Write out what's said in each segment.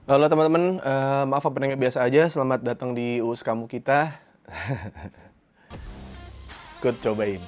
Halo teman-teman, maaf openingnya biasa aja, selamat datang di UUS Kamu Kita. Good, cobain.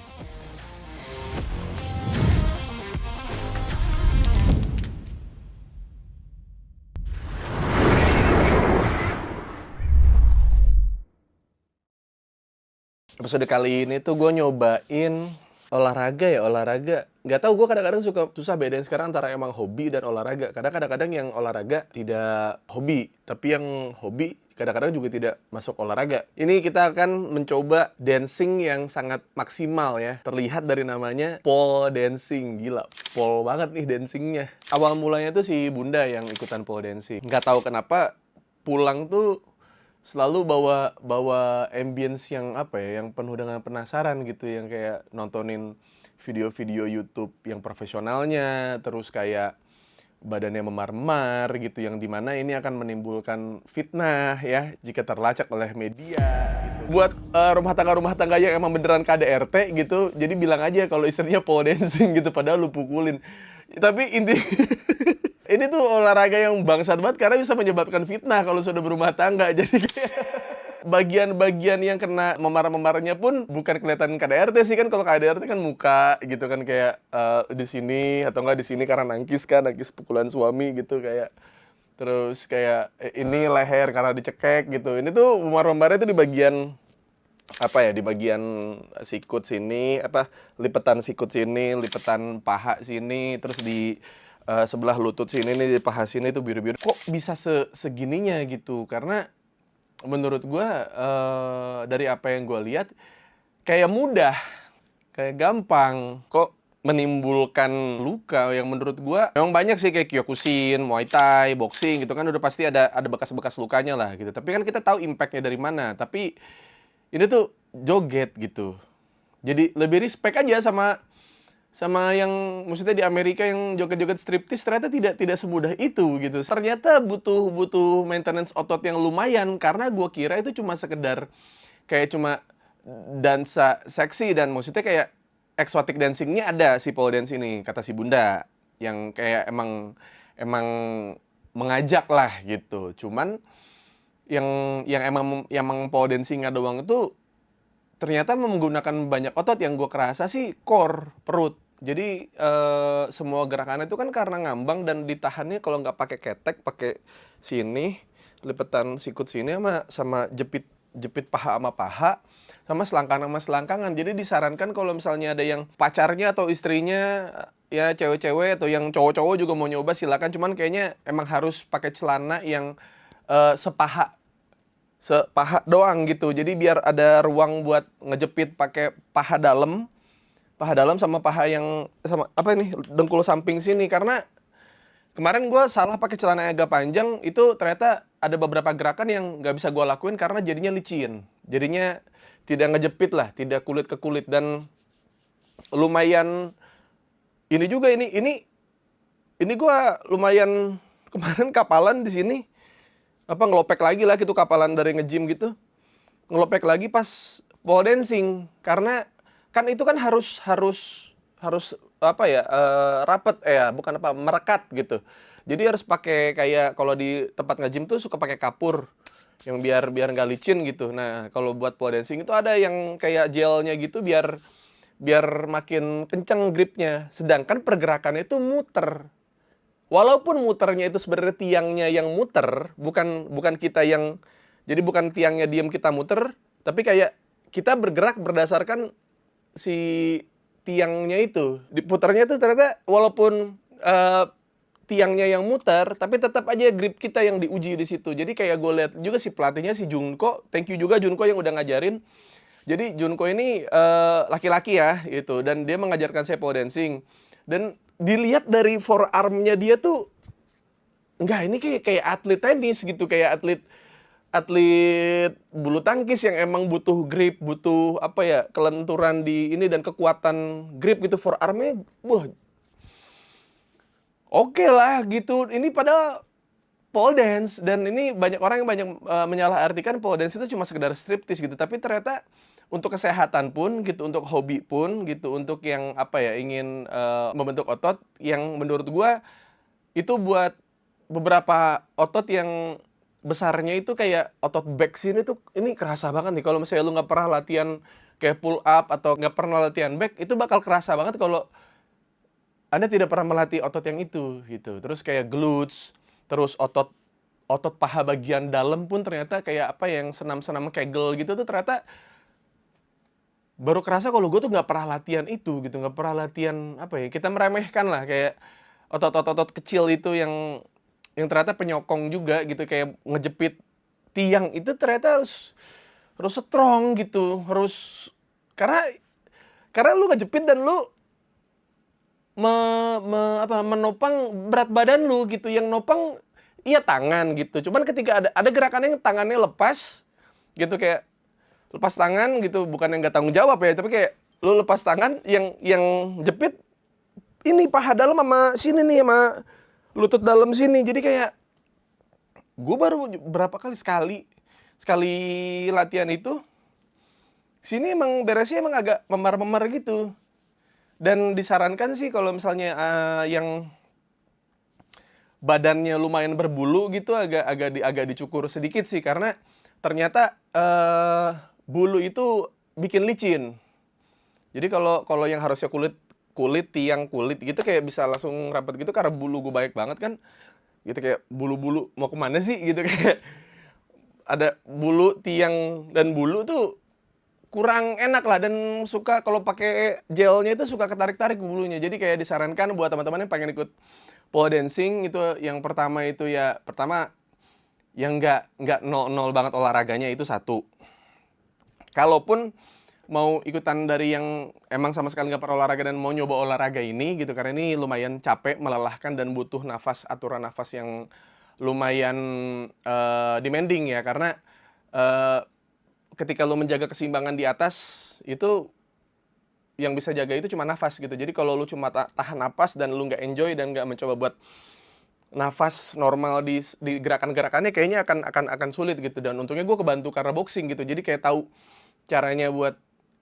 Episode kali ini tuh gue nyobain olahraga. Nggak tahu, gue kadang-kadang suka susah bedain sekarang antara emang hobi dan olahraga. Karena kadang-kadang yang olahraga tidak hobi, tapi yang hobi kadang-kadang juga tidak masuk olahraga. Ini kita akan mencoba dancing yang sangat maksimal ya. Terlihat dari namanya pole dancing, gila. Pole banget nih dancingnya. Awal mulanya tuh si Bunda yang ikutan pole dancing. Nggak tahu kenapa pulang tuh selalu bawa bawa ambience yang apa ya, yang penuh dengan penasaran gitu, yang kayak nontonin video-video YouTube yang profesionalnya, terus kayak badannya memar-memar gitu, yang dimana ini akan menimbulkan fitnah ya jika terlacak oleh media gitu. Buat rumah tangga yang emang beneran KDRT gitu, jadi bilang aja kalau istrinya pole dancing gitu, padahal lu pukulin. Tapi inti ini tuh olahraga yang bangsat banget karena bisa menyebabkan fitnah kalau sudah berumah tangga. Jadi bagian-bagian yang kena memar-memarnya pun bukan kelihatan KDRT sih, kan kalau KDRT kan muka gitu kan, kayak di sini atau enggak di sini karena nangkis kan, nangkis pukulan suami gitu, kayak terus kayak ini leher karena dicekek gitu. Ini tuh memar-memarnya tuh di bagian apa ya, di bagian sikut sini, apa, lipetan sikut sini, lipetan paha sini, terus di sebelah lutut sini nih, di paha sini tuh biru-biru. Kok bisa segininya gitu? Karena menurut gua dari apa yang gua lihat kayak mudah, kayak gampang, kok menimbulkan luka yang menurut gua memang banyak sih, kayak Kyokushin, Muay Thai, boxing gitu kan udah pasti ada bekas-bekas lukanya lah gitu. Tapi kan kita tahu impact-nya dari mana. Tapi ini tuh joget gitu. Jadi lebih respect aja sama sama yang maksudnya di Amerika yang joget-joget striptease, ternyata tidak semudah itu gitu. Ternyata butuh butuh maintenance otot yang lumayan, karena gua kira itu cuma sekedar kayak cuma dansa seksi, dan maksudnya kayak exotic dancing-nya ada si pole dance ini, kata si Bunda, yang kayak emang emang mengajak lah gitu. Cuman yang emang pole dancing-nya doang itu ternyata menggunakan banyak otot. Yang gue kerasa sih core, perut. Jadi semua gerakannya itu kan karena ngambang dan ditahannya kalau nggak pakai ketek, pakai sini, lipetan sikut sini sama sama jepit jepit paha sama paha, sama selangkangan. Jadi disarankan kalau misalnya ada yang pacarnya atau istrinya ya cewek-cewek atau yang cowok-cowok juga mau nyoba silakan. Cuman kayaknya emang harus pakai celana yang sepaha doang gitu. Jadi biar ada ruang buat ngejepit pakai paha dalam sama paha yang sama apa ini, dengkul samping sini. Karena kemarin gue salah pakai celana agak panjang, itu ternyata ada beberapa gerakan yang nggak bisa gue lakuin karena jadinya licin. Jadinya tidak ngejepit lah, tidak kulit ke kulit, dan lumayan ini juga ini gue lumayan kemarin kapalan di sini, apa, ngelopek lagi lah gitu, kapalan dari nge-gym gitu, ngelopek lagi pas pole dancing. Karena kan itu kan harus harus harus apa ya, rapet ya, bukan apa, merekat gitu. Jadi harus pakai kayak kalau di tempat nge-gym tuh suka pakai kapur yang biar biar nggak licin gitu. Nah, kalau buat pole dancing itu ada yang kayak gelnya gitu, biar biar makin kenceng gripnya. Sedangkan pergerakannya itu muter. Walaupun muternya itu sebenarnya tiangnya yang muter, bukan bukan kita yang, jadi bukan tiangnya diem kita muter, tapi kayak kita bergerak berdasarkan si tiangnya itu. Diputarnya itu ternyata walaupun tiangnya yang muter, tapi tetap aja grip kita yang diuji di situ. Jadi kayak gue lihat juga si pelatihnya, si Junko, thank you juga Junko yang udah ngajarin. Jadi Junko ini laki-laki ya gitu, dan dia mengajarkan saya pole dancing. Dan dilihat dari forearm-nya dia tuh, enggak, ini kayak atlet tenis gitu, kayak atlet atlet bulu tangkis yang emang butuh grip, butuh apa ya, kelenturan di ini dan kekuatan grip gitu, forearm-nya wah oke lah gitu. Ini padahal pole dance, dan ini banyak orang yang banyak menyalahartikan pole dance itu cuma sekedar striptease gitu. Tapi ternyata untuk kesehatan pun gitu, untuk hobi pun gitu, untuk yang apa ya, ingin membentuk otot, yang menurut gua itu buat beberapa otot yang besarnya itu kayak otot back sini tuh, ini kerasa banget nih kalau misalnya lu nggak pernah latihan kayak pull up atau nggak pernah latihan back, itu bakal kerasa banget kalau Anda tidak pernah melatih otot yang itu, gitu. Terus kayak glutes, terus otot otot paha bagian dalam pun ternyata kayak apa yang senam-senam Kegel gitu tuh ternyata baru kerasa kalau gue tuh nggak pernah latihan itu gitu, nggak pernah latihan apa ya, kita meremehkan lah kayak otot-otot kecil itu yang ternyata penyokong juga gitu, kayak ngejepit tiang itu ternyata harus strong gitu, harus karena lu ngejepit dan lu menopang berat badan lu gitu, yang nopang iya tangan gitu, cuman ketika ada gerakan yang tangannya lepas gitu, kayak lepas tangan gitu, bukan yang nggak tanggung jawab ya, tapi kayak lu lepas tangan, yang jepit ini paha dalam sama sini nih, sama lutut dalam sini. Jadi kayak gue baru berapa sekali latihan itu, sini emang beresnya emang agak memar-memar gitu. Dan disarankan sih kalau misalnya yang badannya lumayan berbulu gitu, agak dicukur sedikit sih, karena ternyata bulu itu bikin licin. Jadi kalau yang harusnya tiang kulit gitu kayak bisa langsung rapat gitu, karena bulu gue banyak banget kan. Gitu kayak bulu-bulu mau kemana sih gitu, kayak ada bulu, tiang dan bulu tuh kurang enak lah, dan suka kalau pakai gelnya itu suka ketarik-tarik bulunya. Jadi kayak disarankan buat teman-teman yang pengen ikut pole dancing itu, yang pertama itu ya, yang nggak nol banget olahraganya itu satu. Kalaupun mau ikutan dari yang emang sama sekali nggak pernah olahraga dan mau nyoba olahraga ini gitu, karena ini lumayan capek, melelahkan, dan butuh aturan nafas yang lumayan demanding ya, karena ketika lu menjaga keseimbangan di atas itu, yang bisa jaga itu cuma nafas gitu. Jadi kalau lu cuma tahan nafas dan lu nggak enjoy dan nggak mencoba buat nafas normal di gerakan-gerakannya, kayaknya akan sulit gitu. Dan untungnya gue kebantu karena boxing gitu, jadi kayak tahu caranya buat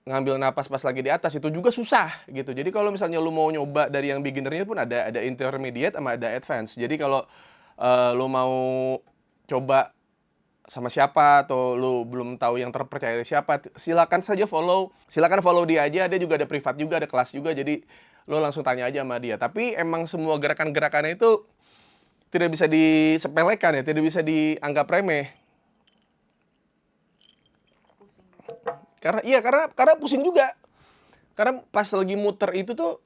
ngambil napas pas lagi di atas, itu juga susah gitu. Jadi kalau misalnya lu mau nyoba dari yang beginnernya pun ada intermediate sama ada advance. Jadi kalau lu mau coba sama siapa atau lu belum tahu yang terpercaya siapa, silakan follow dia aja. Dia juga ada privat juga, ada kelas juga, jadi lu langsung tanya aja sama dia. Tapi emang semua gerakan-gerakannya itu tidak bisa disepelekan ya, tidak bisa dianggap remeh. Karena pusing juga. Karena pas lagi muter itu tuh,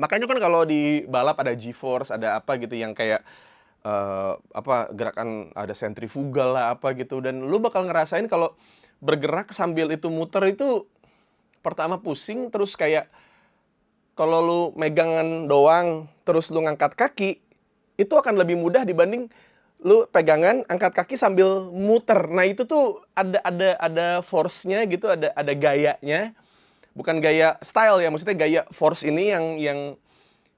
makanya kan kalau di balap ada G-force, ada apa gitu yang kayak gerakan, ada sentrifugal lah apa gitu, dan lu bakal ngerasain kalau bergerak sambil itu muter itu pertama pusing, terus kayak kalau lu megangan doang terus lu ngangkat kaki itu akan lebih mudah dibanding lu pegangan angkat kaki sambil muter. Nah itu tuh ada force-nya gitu, ada gayanya, bukan gaya style ya, maksudnya gaya force ini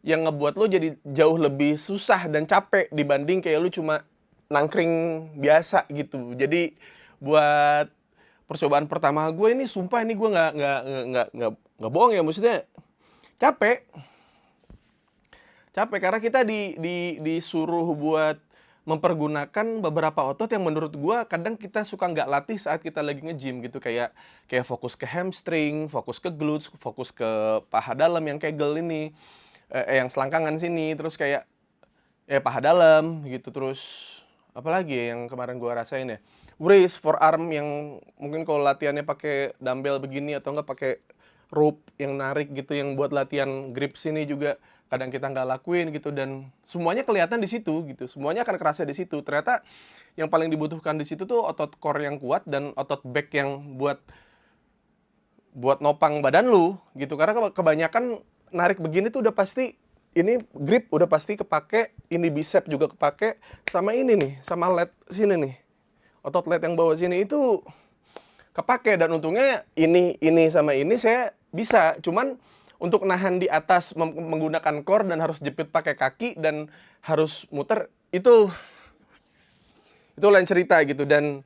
yang ngebuat lo jadi jauh lebih susah dan capek dibanding kayak lo cuma nangkring biasa gitu. Jadi buat percobaan pertama gue ini, sumpah ini gue nggak bohong ya, maksudnya capek karena kita disuruh buat mempergunakan beberapa otot yang menurut gue kadang kita suka nggak latih saat kita lagi nge-gym gitu, kayak fokus ke hamstring, fokus ke glutes, fokus ke paha dalam yang Kegel ini, yang selangkangan sini, terus kayak paha dalam gitu. Terus apalagi ya yang kemarin gue rasain ya, raise forearm, yang mungkin kalau latihannya pakai dumbbell begini atau enggak pakai rope yang narik gitu, yang buat latihan grip sini juga kadang kita nggak lakuin gitu, dan semuanya kelihatan di situ gitu, semuanya akan kerasa di situ. Ternyata yang paling dibutuhkan di situ tuh otot core yang kuat dan otot back yang buat nopang badan lu gitu, karena kebanyakan narik begini tuh udah pasti ini grip udah pasti kepake, ini bicep juga kepake, sama ini nih, sama lat sini nih, otot lat yang bawah sini itu kepake. Dan untungnya ini sama ini saya bisa, cuman untuk nahan di atas menggunakan core dan harus jepit pakai kaki dan harus muter, itu lain cerita gitu. Dan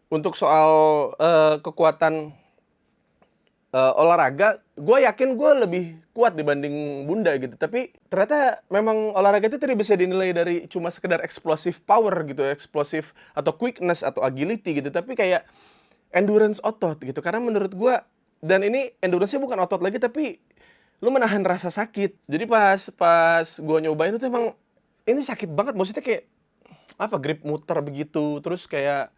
untuk soal kekuatan olahraga, gue yakin gue lebih kuat dibanding Bunda gitu. Tapi ternyata memang olahraga itu tidak bisa dinilai dari cuma sekedar explosive power gitu, explosive atau quickness atau agility gitu, tapi kayak endurance otot gitu. Karena menurut gue, dan ini endurance-nya bukan otot lagi, tapi lu menahan rasa sakit. Jadi pas pas gue nyobain itu emang ini sakit banget, maksudnya kayak apa, grip muter begitu, terus kayak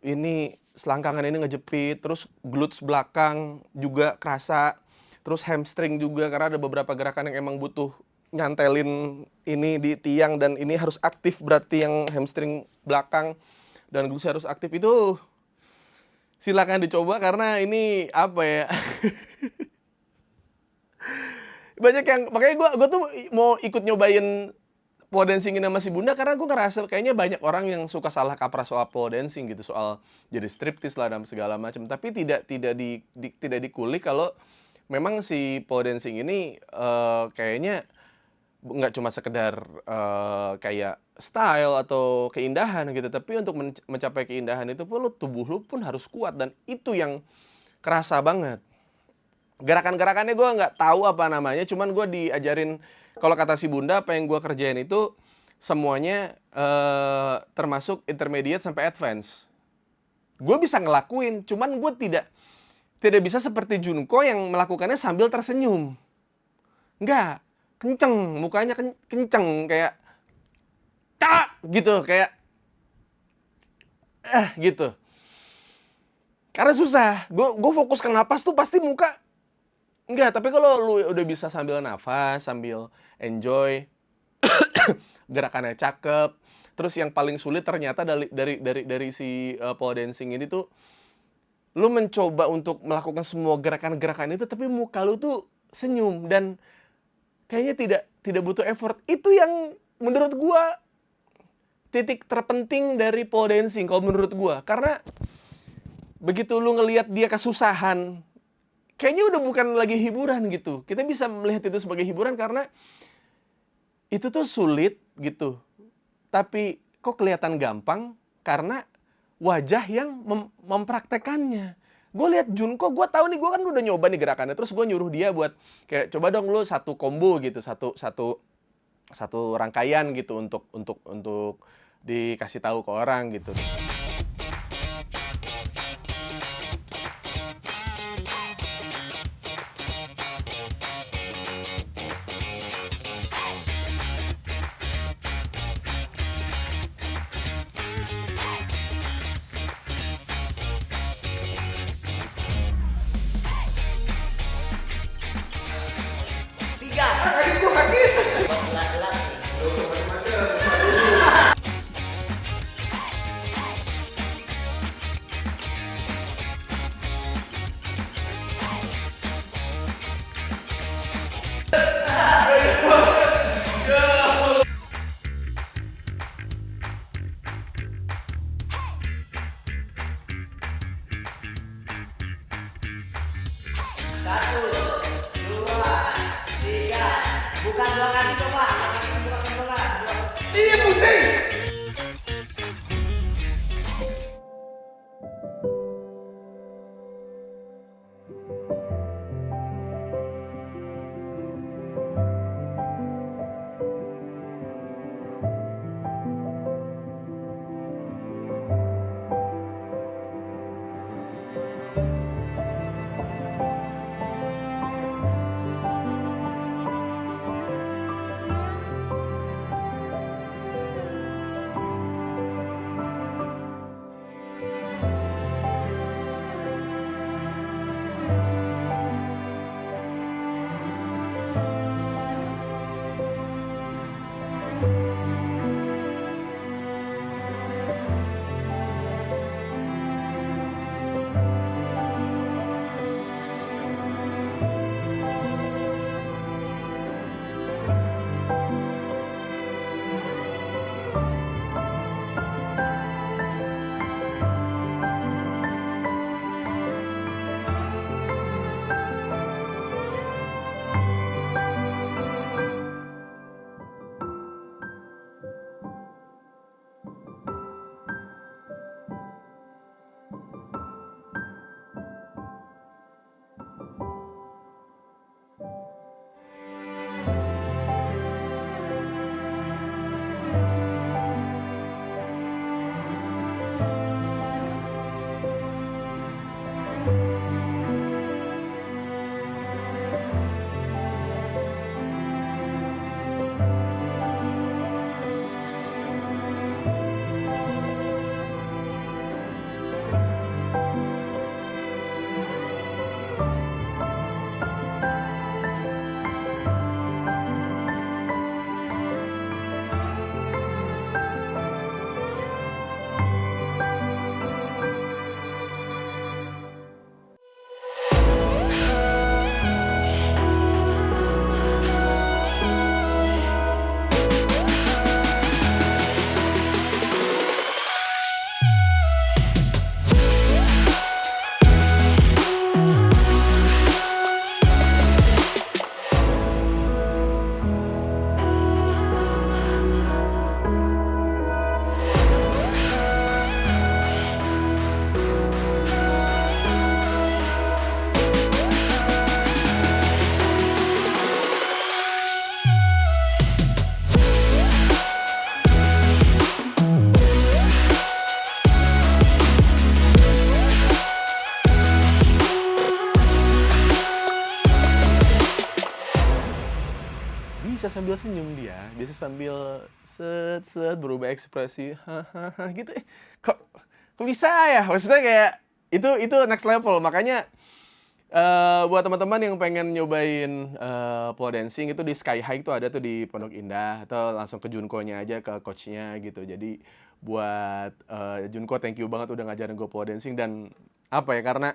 ini selangkangan ini ngejepit, terus glutes belakang juga kerasa, terus hamstring juga karena ada beberapa gerakan yang emang butuh nyantelin ini di tiang dan ini harus aktif, berarti yang hamstring belakang dan glutes harus aktif. Itu silakan dicoba karena ini apa ya, banyak yang makanya gue tuh mau ikut nyobain pole dancing ini sama si Bunda karena gue ngerasa kayaknya banyak orang yang suka salah kaprah soal pole dancing gitu, soal jadi striptis lah dan segala macam, tapi tidak dikulik kalau memang si pole dancing ini kayaknya nggak cuma sekedar kayak style atau keindahan gitu, tapi untuk mencapai keindahan itu pun tubuh lu pun harus kuat, dan itu yang kerasa banget. Gerakan-gerakannya gue nggak tahu apa namanya, cuman gue diajarin, kalau kata si Bunda, apa yang gue kerjain itu semuanya termasuk intermediate sampai advance. Gue bisa ngelakuin, cuman gue tidak bisa seperti Junko yang melakukannya sambil tersenyum. Enggak, kenceng, mukanya kenceng, kayak tak gitu, kayak gitu. Karena susah, gue fokus ke napas tuh pasti muka. Enggak, tapi kalau lu udah bisa sambil nafas, sambil enjoy, gerakannya cakep, terus yang paling sulit ternyata dari si pole dancing ini tuh, lu mencoba untuk melakukan semua gerakan-gerakan itu, tapi muka lu tuh senyum dan kayaknya tidak butuh effort. Itu yang menurut gua titik terpenting dari pole dancing kalau menurut gua. Karena begitu lu ngelihat dia kesusahan, kayaknya udah bukan lagi hiburan gitu. Kita bisa melihat itu sebagai hiburan karena itu tuh sulit gitu. Tapi kok kelihatan gampang karena wajah yang mempraktekannya. Gue lihat Junko, gue tahu nih, gue kan udah nyoba nih gerakannya, terus gue nyuruh dia buat kayak coba dong lu satu combo gitu, satu rangkaian gitu untuk dikasih tahu ke orang gitu. Tiga. Tadi gue sakit. Belat-belat. Satu, dua, tiga. Bukan dua kali coba. Bukan dua kali. Ini pusing! sambil senyum dia, biasa sambil set berubah ekspresi, hahaha gitu. Kok bisa ya? Maksudnya kayak itu next level. Makanya buat teman-teman yang pengen nyobain pole dancing itu di Sky High tuh ada tuh di Pondok Indah, atau langsung ke Junko-nya aja, ke coach-nya gitu. Jadi buat Junko, thank you banget udah ngajarin gue pole dancing. Dan apa ya, karena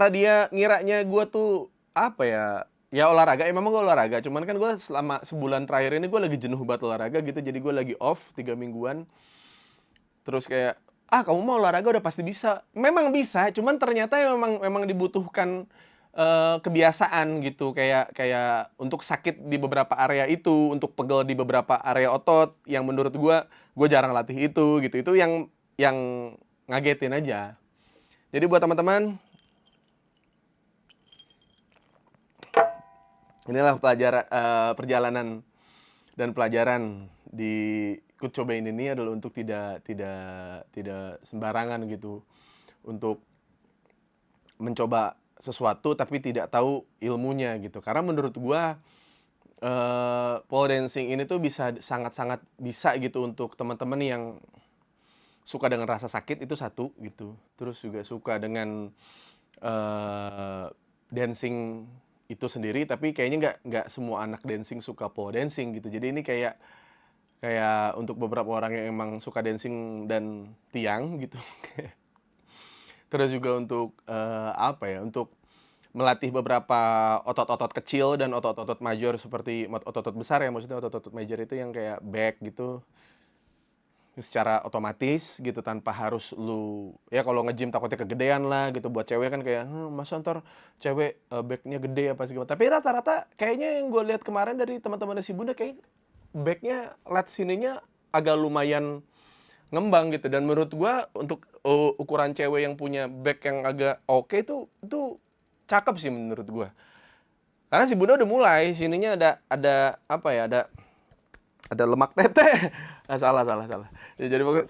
dia ngiranya gue tuh apa ya, ya olahraga, memang gue olahraga, cuman kan gue selama sebulan terakhir ini gue lagi jenuh banget olahraga gitu. Jadi gue lagi off 3 mingguan. Terus kayak, kamu mau olahraga udah pasti bisa. Memang bisa, cuman ternyata memang dibutuhkan kebiasaan gitu. Kayak untuk sakit di beberapa area itu, untuk pegel di beberapa area otot yang menurut gue jarang latih itu gitu. Itu yang ngagetin aja. Jadi buat teman-teman, inilah perjalanan dan pelajaran di ikut cobain ini adalah untuk tidak sembarangan gitu, untuk mencoba sesuatu tapi tidak tahu ilmunya gitu. Karena menurut gua pole dancing ini tuh sangat-sangat bisa gitu untuk teman-teman yang suka dengan rasa sakit, itu satu gitu. Terus juga suka dengan dancing itu sendiri, tapi kayaknya nggak semua anak dancing suka pole dancing gitu. Jadi ini kayak untuk beberapa orang yang emang suka dancing dan tiang gitu. Terus juga untuk untuk melatih beberapa otot-otot kecil dan otot-otot major, seperti otot-otot besar ya, maksudnya otot-otot major itu yang kayak back gitu, secara otomatis gitu, tanpa harus ya kalau nge-gym takutnya kegedean lah gitu. Buat cewek kan kayak, masa ntar cewek backnya gede apa segala. Tapi rata-rata kayaknya yang gue lihat kemarin dari teman-teman si Bunda, kayak backnya, lat sininya agak lumayan ngembang gitu. Dan menurut gua untuk ukuran cewek yang punya back yang agak oke itu cakep sih menurut gua. Karena si Bunda udah mulai, sininya ada apa ya, ada lemak tete. Salah. Ya, jadi pokoknya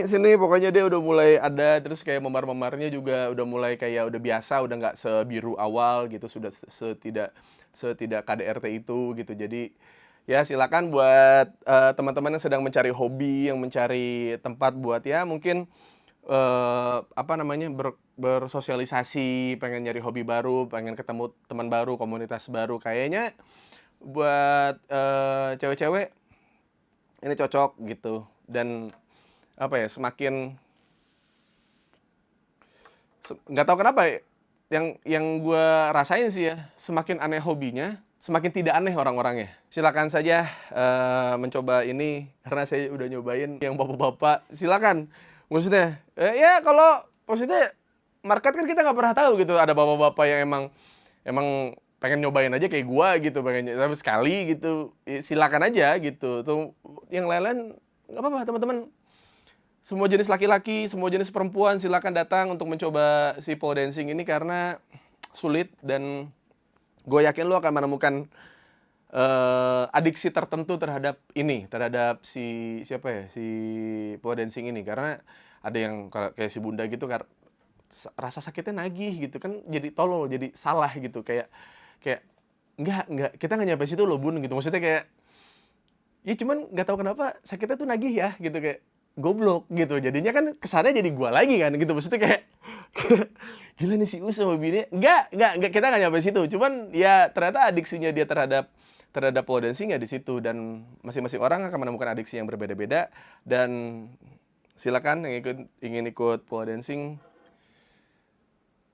sini pokoknya dia udah mulai ada, terus kayak memar-memarnya juga udah mulai kayak udah biasa, udah nggak sebiru awal gitu, sudah setidak KDRT itu gitu. Jadi ya silakan buat teman-teman yang sedang mencari hobi, yang mencari tempat buat ya mungkin bersosialisasi, pengen nyari hobi baru, pengen ketemu teman baru, komunitas baru. Kayaknya buat cewek-cewek ini cocok gitu. Dan apa ya, semakin nggak tahu kenapa ya, yang gue rasain sih ya, semakin aneh hobinya, semakin tidak aneh orang-orangnya. Silakan saja mencoba ini, karena saya udah nyobain. Yang bapak-bapak silakan. Maksudnya ya kalau maksudnya market kan kita nggak pernah tahu gitu, ada bapak-bapak yang emang pengen nyobain aja kayak gua gitu, pengen tapi sekali gitu, ya, silakan aja gitu. Tuh yang lain-lain nggak apa-apa teman-teman. Semua jenis laki-laki, semua jenis perempuan silakan datang untuk mencoba si pole dancing ini, karena sulit dan gue yakin lo akan menemukan adiksi tertentu terhadap si pole dancing ini. Karena ada yang kayak si Bunda gitu, rasa sakitnya nagih gitu kan, jadi tolol, jadi salah gitu, kayak enggak, kita nggak nyampe situ loh Bun gitu. Maksudnya kayak ya cuman nggak tahu kenapa sakitnya tuh nagih ya gitu, kayak goblok gitu. Jadinya kan kesannya jadi gua lagi kan gitu. Maksudnya kayak gila nih si Us hobinya. Enggak, kita nggak nyampe situ. Cuman ya ternyata adiksinya dia terhadap pole dancing ya di situ. Dan masing-masing orang akan menemukan adiksi yang berbeda-beda. Dan silakan yang ingin ikut pole dancing,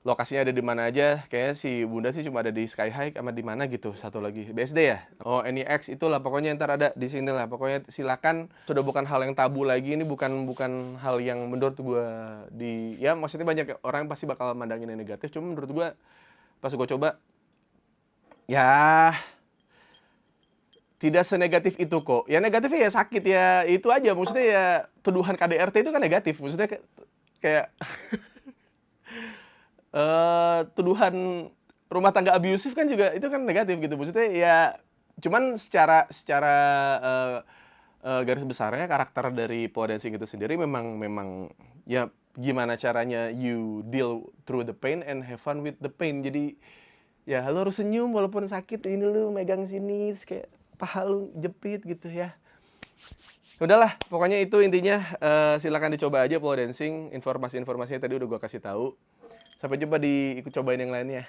lokasinya ada di mana aja. Kayaknya si Bunda sih cuma ada di Sky High sama di mana gitu. Satu lagi BSD ya. Oh, NEX itulah pokoknya, ntar ada di sini lah. Pokoknya silakan. Sudah bukan hal yang tabu lagi. Ini bukan hal yang menurut gue ya maksudnya banyak orang pasti bakal mandangin yang negatif. Cuma menurut gue pas gue coba ya tidak senegatif itu kok. Ya negatifnya ya sakit ya, itu aja. Maksudnya ya tuduhan KDRT itu kan negatif. Maksudnya kayak tuduhan rumah tangga abusif kan juga itu kan negatif gitu. Maksudnya ya cuman secara garis besarnya karakter dari pole dancing itu sendiri memang ya gimana caranya you deal through the pain and have fun with the pain. Jadi Ya lu harus senyum walaupun sakit, ini lu megang sini terus kayak paha lu jepit gitu ya. Udahlah, pokoknya itu intinya. Silakan dicoba aja pole dancing. Informasi-informasinya tadi udah gua kasih tahu. Sampai jumpa di ikut cobain yang lainnya.